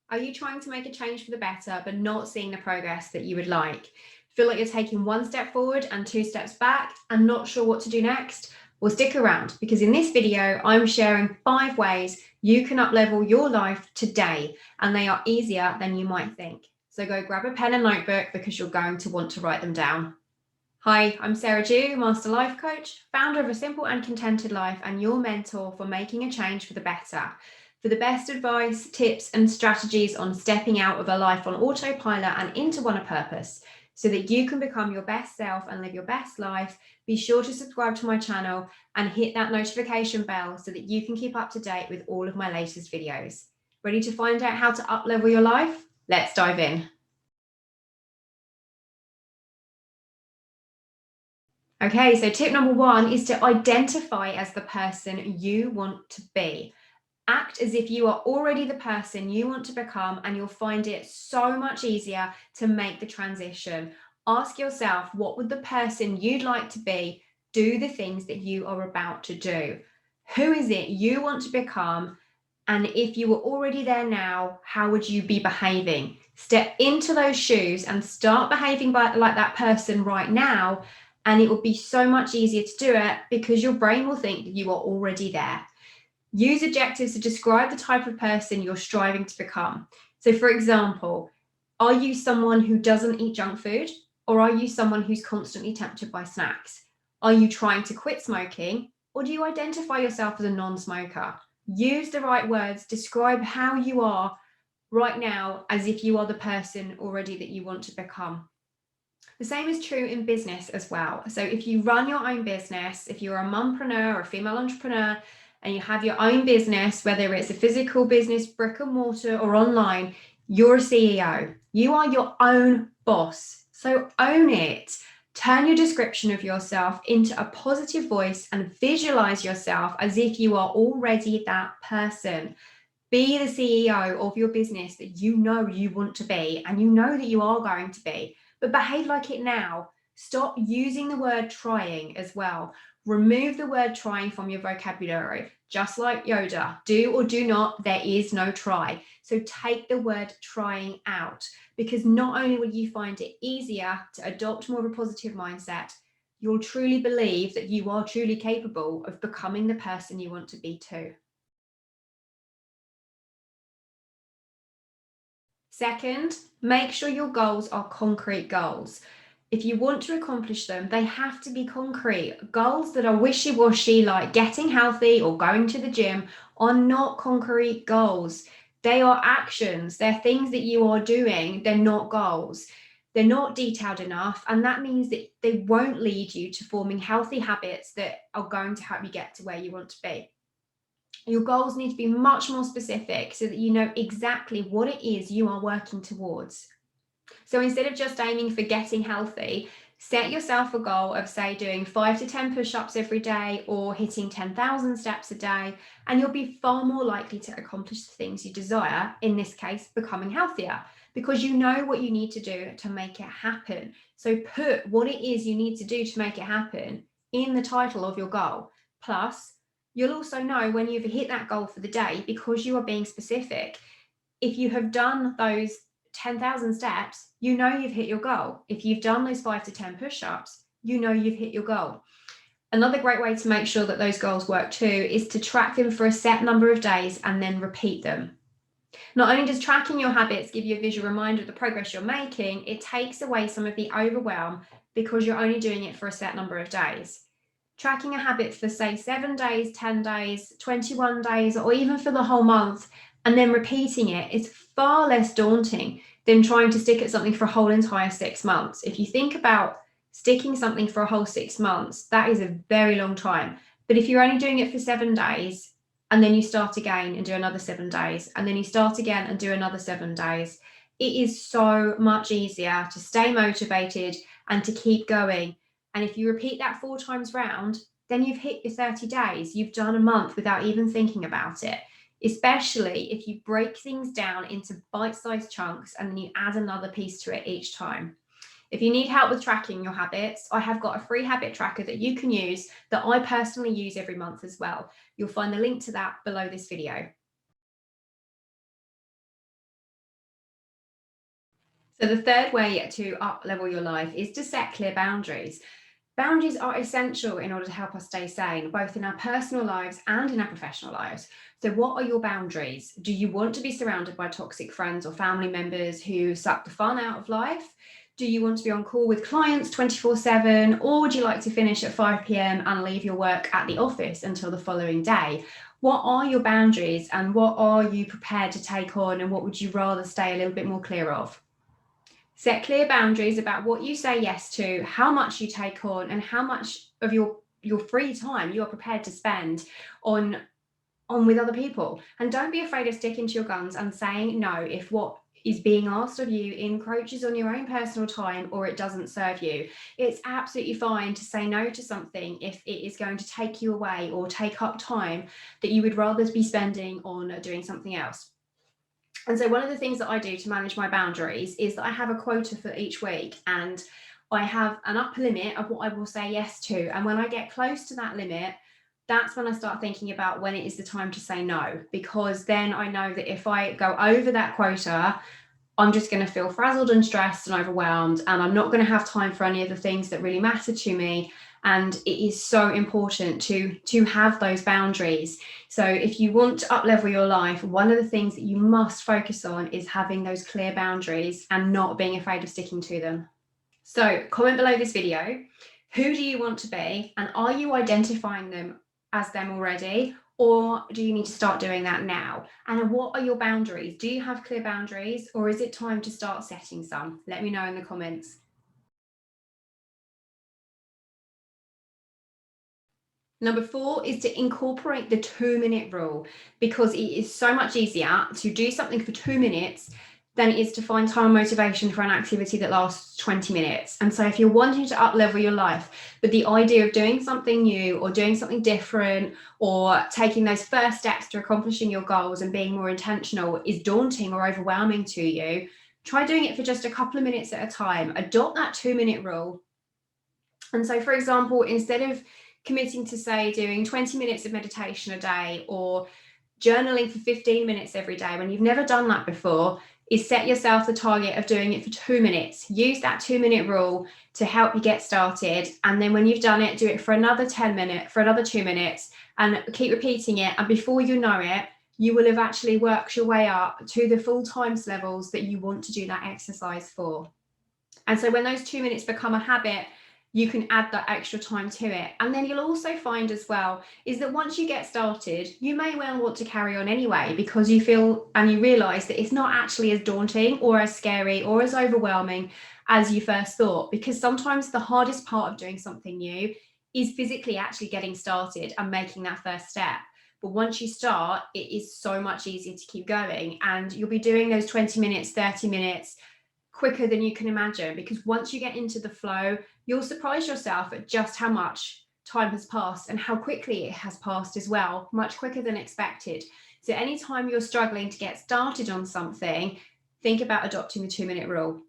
Are you trying to make a change for the better, but not seeing the progress that you would like? Feel like you're taking one step forward and two steps back and not sure what to do next? Well, stick around because in this video, I'm sharing 5 ways you can uplevel your life today, and they are easier than you might think. So go grab a pen and notebook because you're going to want to write them down. Hi, I'm Sarah Dew, Master Life Coach, founder of A Simple and Contented Life, and your mentor for making a change for the better. For the best advice, tips, and strategies on stepping out of a life on autopilot and into one of purpose, so that you can become your best self and live your best life, be sure to subscribe to my channel and hit that notification bell so that you can keep up to date with all of my latest videos. Ready to find out how to uplevel your life? Let's dive in. Okay, so tip number 1 is to identify as the person you want to be. Act as if you are already the person you want to become, and you'll find it so much easier to make the transition. Ask yourself, what would the person you'd like to be do the things that you are about to do? Who is it you want to become? And if you were already there now, how would you be behaving? Step into those shoes and start behaving like that person right now. And it will be so much easier to do it because your brain will think that you are already there. Use adjectives to describe the type of person you're striving to become. So, for example, are you someone who doesn't eat junk food, or are you someone who's constantly tempted by snacks? Are you trying to quit smoking, or do you identify yourself as a non-smoker? Use the right words, describe how you are right now as if you are the person already that you want to become. The same is true in business as well. So if you run your own business, if you're a mumpreneur or a female entrepreneur, and you have your own business, whether it's a physical business, brick and mortar, or online, you're a CEO. You are your own boss. So own it. Turn your description of yourself into a positive voice and visualize yourself as if you are already that person. Be the CEO of your business that you know you want to be and you know that you are going to be, but behave like it now. Stop using the word trying as well. Remove the word trying from your vocabulary, just like Yoda. Do or do not, there is no try. So take the word trying out, because not only will you find it easier to adopt more of a positive mindset, you'll truly believe that you are truly capable of becoming the person you want to be too. Second, make sure your goals are concrete goals. If you want to accomplish them, they have to be concrete. Goals that are wishy-washy, like getting healthy or going to the gym, are not concrete goals. They are actions. They're things that you are doing. They're not goals. They're not detailed enough, and that means that they won't lead you to forming healthy habits that are going to help you get to where you want to be. Your goals need to be much more specific so that you know exactly what it is you are working towards. So instead of just aiming for getting healthy, set yourself a goal of, say, doing 5 to 10 push-ups every day or hitting 10,000 steps a day, and you'll be far more likely to accomplish the things you desire, in this case, becoming healthier, because you know what you need to do to make it happen. So put what it is you need to do to make it happen in the title of your goal. Plus, you'll also know when you've hit that goal for the day because you are being specific. If you have done those 10,000 steps, you know you've hit your goal. If you've done those 5 to 10 push-ups, you know you've hit your goal. Another great way to make sure that those goals work too is to track them for a set number of days and then repeat them. Not only does tracking your habits give you a visual reminder of the progress you're making, it takes away some of the overwhelm because you're only doing it for a set number of days. Tracking a habit for, say, 7 days, 10 days, 21 days, or even for the whole month, and then repeating it is far less daunting than trying to stick at something for a whole entire 6 months. If you think about sticking something for a whole 6 months, that is a very long time. But if you're only doing it for 7 days, and then you start again and do another 7 days, and then you start again and do another 7 days, it is so much easier to stay motivated and to keep going. And if you repeat that 4 times round, then you've hit your 30 days. You've done a month without even thinking about it, especially if you break things down into bite-sized chunks and then you add another piece to it each time. If you need help with tracking your habits, I have got a free habit tracker that you can use that I personally use every month as well. You'll find the link to that below this video. So the third way to up level your life is to set clear boundaries. Boundaries are essential in order to help us stay sane, both in our personal lives and in our professional lives. So, what are your boundaries? Do you want to be surrounded by toxic friends or family members who suck the fun out of life? Do you want to be on call with clients 24/7? Or would you like to finish at 5 p.m. and leave your work at the office until the following day? What are your boundaries and what are you prepared to take on, and what would you rather stay a little bit more clear of? Set clear boundaries about what you say yes to, how much you take on, and how much of your free time you are prepared to spend on with other people. And don't be afraid of sticking to your guns and saying no if what is being asked of you encroaches on your own personal time or it doesn't serve you. It's absolutely fine to say no to something if it is going to take you away or take up time that you would rather be spending on doing something else. And so one of the things that I do to manage my boundaries is that I have a quota for each week, and I have an upper limit of what I will say yes to. And when I get close to that limit, that's when I start thinking about when it is the time to say no, because then I know that if I go over that quota, I'm just going to feel frazzled and stressed and overwhelmed, and I'm not going to have time for any of the things that really matter to me. And it is so important to have those boundaries. So if you want to up-level your life, one of the things that you must focus on is having those clear boundaries and not being afraid of sticking to them. So comment below this video, who do you want to be, and are you identifying them as them already, or do you need to start doing that now? And what are your boundaries? Do you have clear boundaries, or is it time to start setting some? Let me know in the comments. Number 4 is to incorporate the 2-minute rule, because it is so much easier to do something for 2 minutes than it is to find time and motivation for an activity that lasts 20 minutes. And so if you're wanting to up-level your life, but the idea of doing something new or doing something different or taking those first steps to accomplishing your goals and being more intentional is daunting or overwhelming to you, try doing it for just a couple of minutes at a time. Adopt that 2-minute rule. And so, for example, instead of committing to, say, doing 20 minutes of meditation a day or journaling for 15 minutes every day when you've never done that before, is set yourself the target of doing it for 2 minutes. Use that 2-minute rule to help you get started. And then when you've done it, do it for another 10 minutes, for another 2 minutes, and keep repeating it. And before you know it, you will have actually worked your way up to the full times levels that you want to do that exercise for. And so when those 2 minutes become a habit, you can add that extra time to it. And then you'll also find as well is that once you get started, you may well want to carry on anyway, because you feel and you realize that it's not actually as daunting or as scary or as overwhelming as you first thought. Because sometimes the hardest part of doing something new is physically actually getting started and making that first step. But once you start, it is so much easier to keep going, and you'll be doing those 20 minutes, 30 minutes quicker than you can imagine, because once you get into the flow, you'll surprise yourself at just how much time has passed and how quickly it has passed as well, much quicker than expected. So anytime you're struggling to get started on something, think about adopting the 2-minute rule.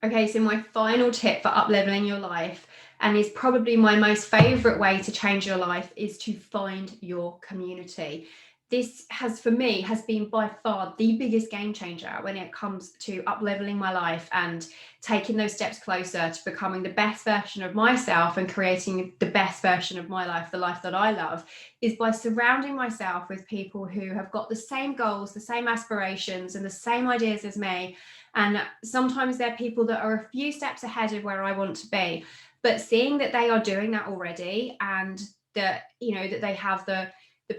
Okay, so my final tip for up-leveling your life, and is probably my most favorite way to change your life, is to find your community. This has, for me, has been by far the biggest game changer when it comes to up-leveling my life and taking those steps closer to becoming the best version of myself and creating the best version of my life, the life that I love, is by surrounding myself with people who have got the same goals, the same aspirations, and the same ideas as me. And sometimes they're people that are a few steps ahead of where I want to be. But seeing that they are doing that already, and that, you know, that they have the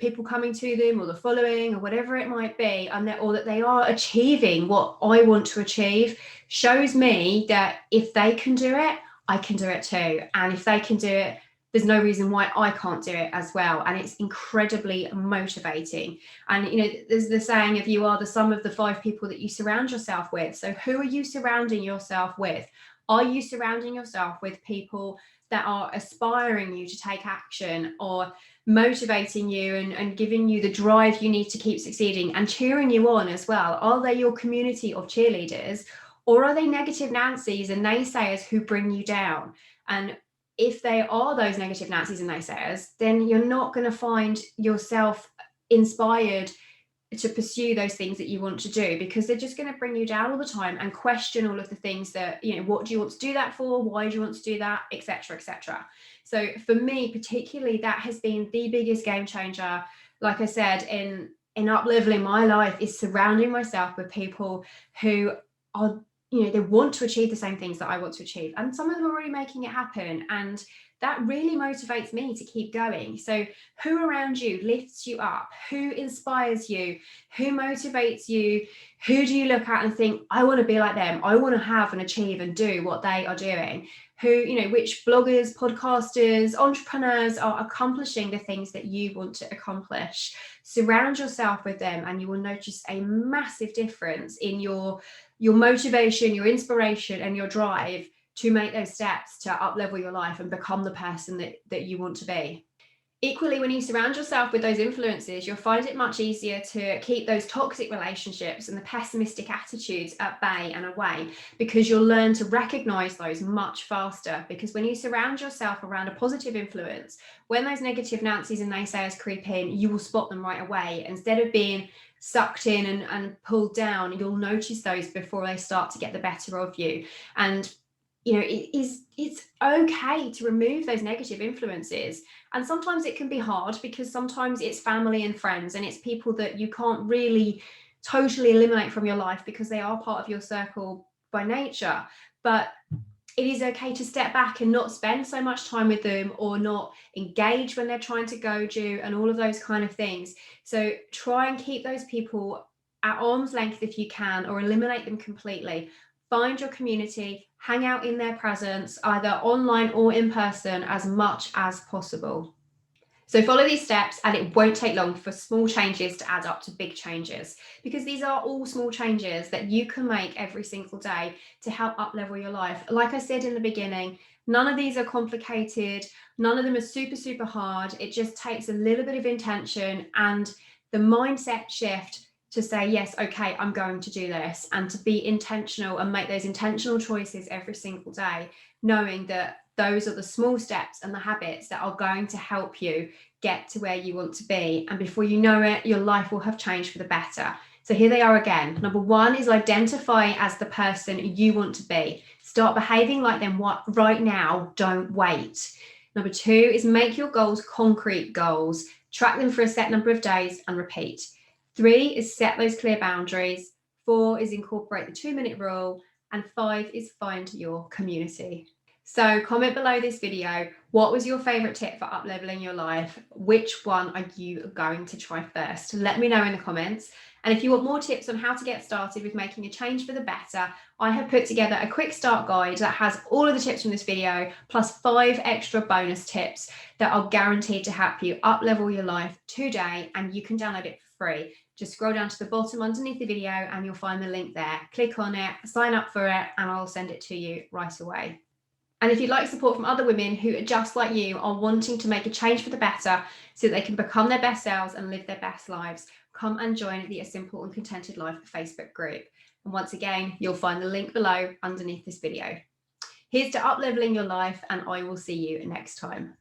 people coming to them or the following or whatever it might be, and that, or that they are achieving what I want to achieve, shows me that if they can do it, I can do it too. And if they can do it, there's no reason why I can't do it as well. And it's incredibly motivating. And, you know, there's the saying of you are the sum of the 5 people that you surround yourself with. So who are you surrounding yourself with? Are you surrounding yourself with people that are aspiring you to take action, or motivating you and giving you the drive you need to keep succeeding and cheering you on as well? Are they your community of cheerleaders, or are they negative Nancy's and naysayers who bring you down? And if they are those negative Nancy's and naysayers, then you're not going to find yourself inspired to pursue those things that you want to do, because they're just going to bring you down all the time and question all of the things that, what do you want to do that for? Why do you want to do that? Etc. etc. So for me particularly, that has been the biggest game changer. Like I said, in up-leveling my life, is surrounding myself with people who are, they want to achieve the same things that I want to achieve, and some of them are already making it happen, and that really motivates me to keep going. So who around you lifts you up? Who inspires you? Who motivates you? Who do you look at and think, I want to be like them? I want to have and achieve and do what they are doing? Who, which bloggers, podcasters, entrepreneurs are accomplishing the things that you want to accomplish? Surround yourself with them, and you will notice a massive difference in your motivation, your inspiration, and your drive to make those steps to up-level your life and become the person that you want to be. Equally, when you surround yourself with those influences, you'll find it much easier to keep those toxic relationships and the pessimistic attitudes at bay and away, because you'll learn to recognize those much faster. Because when you surround yourself around a positive influence, when those negative Nancy's and naysayers creep in, you will spot them right away. Instead of being sucked in and pulled down, you'll notice those before they start to get the better of you. And it's okay to remove those negative influences. And sometimes it can be hard, because sometimes it's family and friends, and it's people that you can't really totally eliminate from your life because they are part of your circle by nature. But it is okay to step back and not spend so much time with them, or not engage when they're trying to goad you, and all of those kind of things. So try and keep those people at arm's length if you can, or eliminate them completely. Find your community, hang out in their presence, either online or in person, as much as possible. So follow these steps, and it won't take long for small changes to add up to big changes, because these are all small changes that you can make every single day to help up-level your life. Like I said in the beginning, none of these are complicated. None of them are super, super hard. It just takes a little bit of intention and the mindset shift to say, yes, okay, I'm going to do this, and to be intentional and make those intentional choices every single day, knowing that those are the small steps and the habits that are going to help you get to where you want to be. And before you know it, your life will have changed for the better. So here they are again. Number one is identify as the person you want to be. Start behaving like them right now. Don't wait. Number two is make your goals concrete goals. Track them for a set number of days and repeat. 3 is set those clear boundaries. 4 is incorporate the 2-minute rule. And 5 is find your community. So comment below this video, what was your favorite tip for up-leveling your life? Which one are you going to try first? Let me know in the comments. And if you want more tips on how to get started with making a change for the better, I have put together a quick start guide that has all of the tips from this video, plus 5 extra bonus tips that are guaranteed to help you up-level your life today, and you can download it for free. Just scroll down to the bottom underneath the video and you'll find the link there. Click on it, sign up for it, and I'll send it to you right away. And if you'd like support from other women who, just like you, are wanting to make a change for the better so that they can become their best selves and live their best lives, come and join the A Simple and Contented Life Facebook group. And once again, you'll find the link below underneath this video. Here's to up-leveling your life, and I will see you next time.